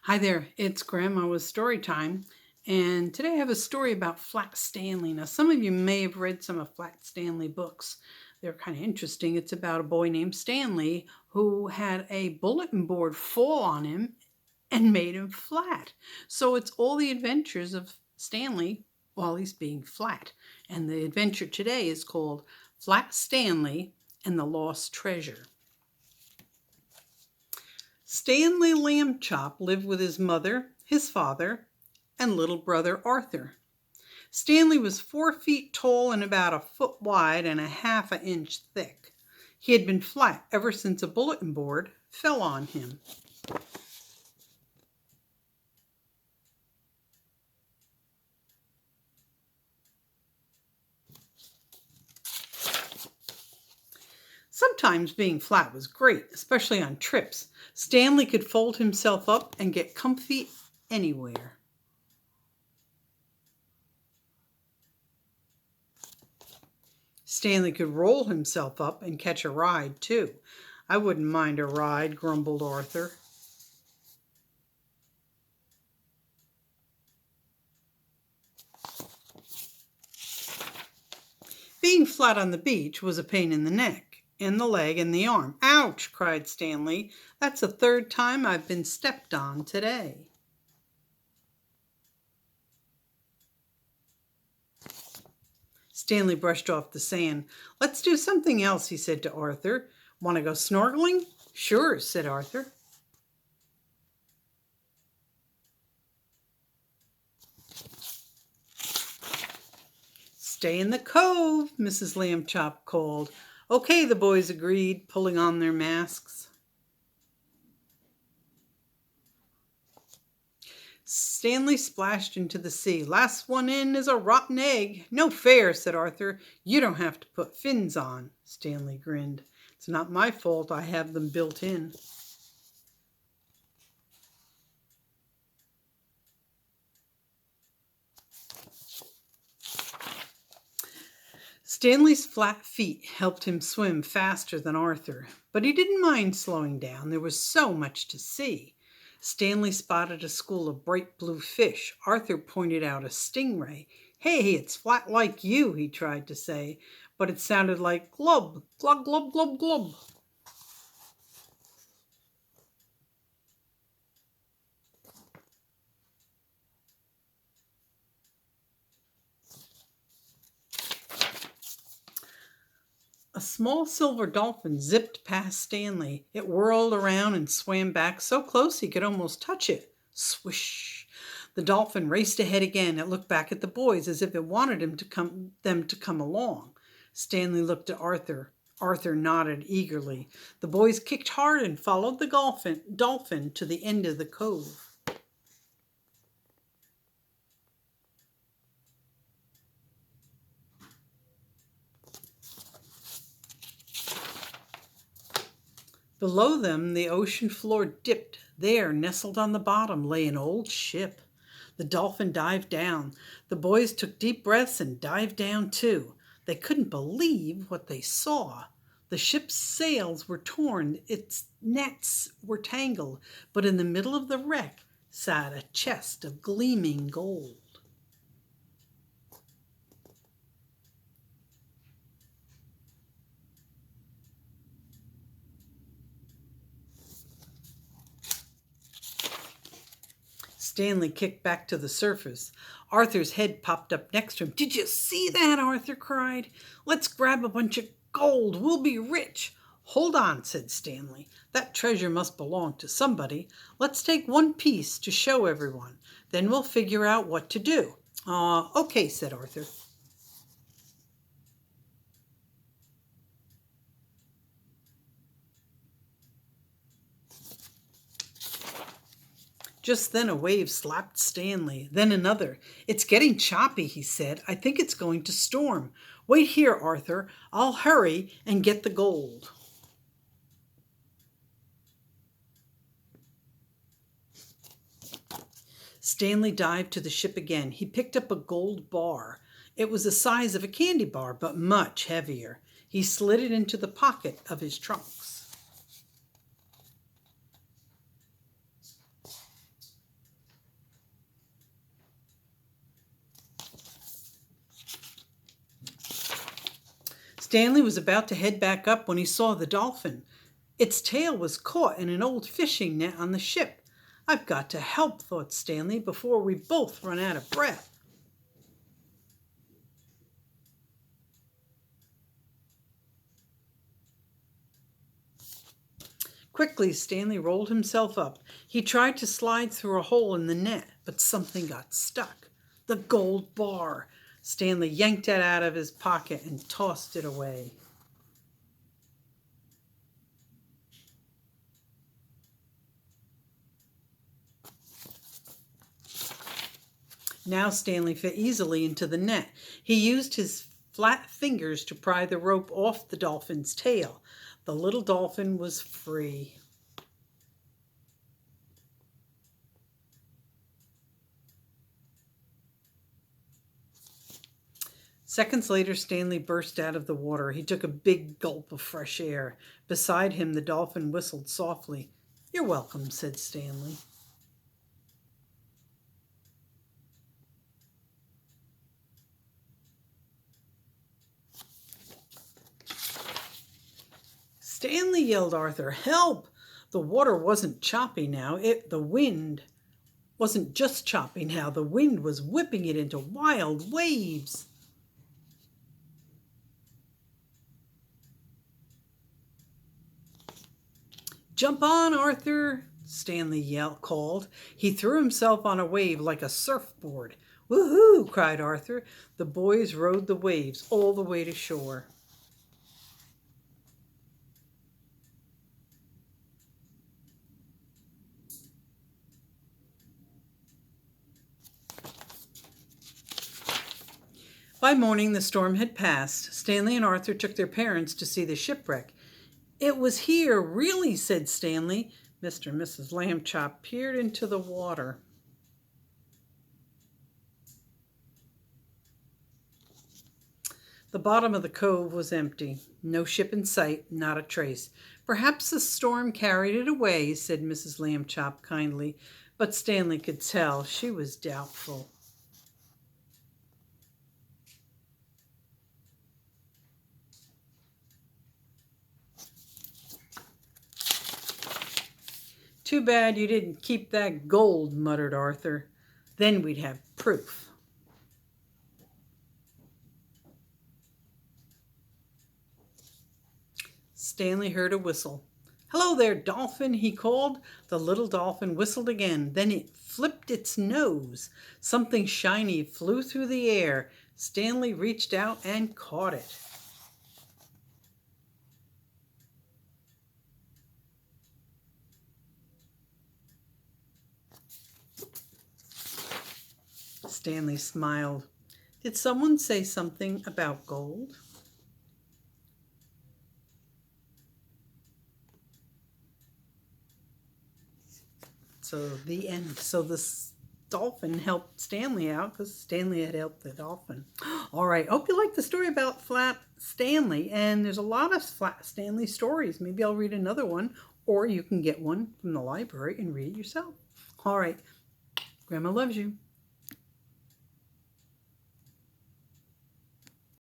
Hi there, it's Grandma with Story Time, and today I have a story about Flat Stanley. Now, some of you may have read some of Flat Stanley books. They're kind of interesting. It's about a boy named Stanley who had a bulletin board fall on him and made him flat. So it's all the adventures of Stanley while he's being flat. And the adventure today is called Flat Stanley and the Lost Treasure. Stanley Lambchop lived with his mother, his father, and little brother Arthur. Stanley was 4 feet tall and about a foot wide and a half an inch thick. He had been flat ever since a bulletin board fell on him. Sometimes being flat was great, especially on trips. Stanley could fold himself up and get comfy anywhere. Stanley could roll himself up and catch a ride, too. I wouldn't mind a ride, grumbled Arthur. Being flat on the beach was a pain in the neck, and the leg, and the arm. Ouch, cried Stanley. That's the third time I've been stepped on today. Stanley brushed off the sand. Let's do something else, he said to Arthur. Want to go snorkeling? Sure, said Arthur. Stay in the cove, Mrs. Lambchop called. Okay, the boys agreed, pulling on their masks. Stanley splashed into the sea. Last one in is a rotten egg. No fair, said Arthur. You don't have to put fins on. Stanley grinned. It's not my fault I have them built in. Stanley's flat feet helped him swim faster than Arthur, but he didn't mind slowing down. There was so much to see. Stanley spotted a school of bright blue fish. Arthur pointed out a stingray. Hey, it's flat like you, he tried to say, but it sounded like glub, glub, glub, glub, glub. A small silver dolphin zipped past Stanley. It whirled around and swam back so close he could almost touch it. Swish! The dolphin raced ahead again. It looked back at the boys as if it wanted them to come along. Stanley looked at Arthur. Arthur nodded eagerly. The boys kicked hard and followed the dolphin to the end of the cove. Below them, the ocean floor dipped. There, nestled on the bottom, lay an old ship. The dolphin dived down. The boys took deep breaths and dived down too. They couldn't believe what they saw. The ship's sails were torn, its nets were tangled, but in the middle of the wreck sat a chest of gleaming gold. Stanley kicked back to the surface. Arthur's head popped up next to him. Did you see that? Arthur cried. Let's grab a bunch of gold. We'll be rich. Hold on, said Stanley. That treasure must belong to somebody. Let's take one piece to show everyone. Then we'll figure out what to do. Okay, said Arthur. Just then a wave slapped Stanley, then another. It's getting choppy, he said. I think it's going to storm. Wait here, Arthur. I'll hurry and get the gold. Stanley dived to the ship again. He picked up a gold bar. It was the size of a candy bar, but much heavier. He slid it into the pocket of his trunks. Stanley was about to head back up when he saw the dolphin. Its tail was caught in an old fishing net on the ship. I've got to help, thought Stanley, before we both run out of breath. Quickly, Stanley rolled himself up. He tried to slide through a hole in the net, but something got stuck. The gold bar. Stanley yanked it out of his pocket and tossed it away. Now Stanley fit easily into the net. He used his flat fingers to pry the rope off the dolphin's tail. The little dolphin was free. Seconds later, Stanley burst out of the water. He took a big gulp of fresh air. Beside him, the dolphin whistled softly. "You're welcome," said Stanley. "Stanley," yelled Arthur, "help!" The water wasn't choppy now. The wind wasn't just choppy now. The wind was whipping it into wild waves. "Jump on, Arthur," Stanley called. He threw himself on a wave like a surfboard. "Woohoo!" cried Arthur. The boys rode the waves all the way to shore. By morning, the storm had passed. Stanley and Arthur took their parents to see the shipwreck. "It was here, really," said Stanley. Mr. and Mrs. Lambchop peered into the water. The bottom of the cove was empty. No ship in sight, not a trace. "Perhaps the storm carried it away," said Mrs. Lambchop kindly, but Stanley could tell she was doubtful. "Too bad you didn't keep that gold," muttered Arthur. "Then we'd have proof." Stanley heard a whistle. "Hello there, dolphin," he called. The little dolphin whistled again. Then it flipped its nose. Something shiny flew through the air. Stanley reached out and caught it. Stanley smiled. Did someone say something about gold? So the end. So this dolphin helped Stanley out because Stanley had helped the dolphin. All right. Hope you liked the story about Flat Stanley. And there's a lot of Flat Stanley stories. Maybe I'll read another one, or you can get one from the library and read it yourself. All right. Grandma loves you.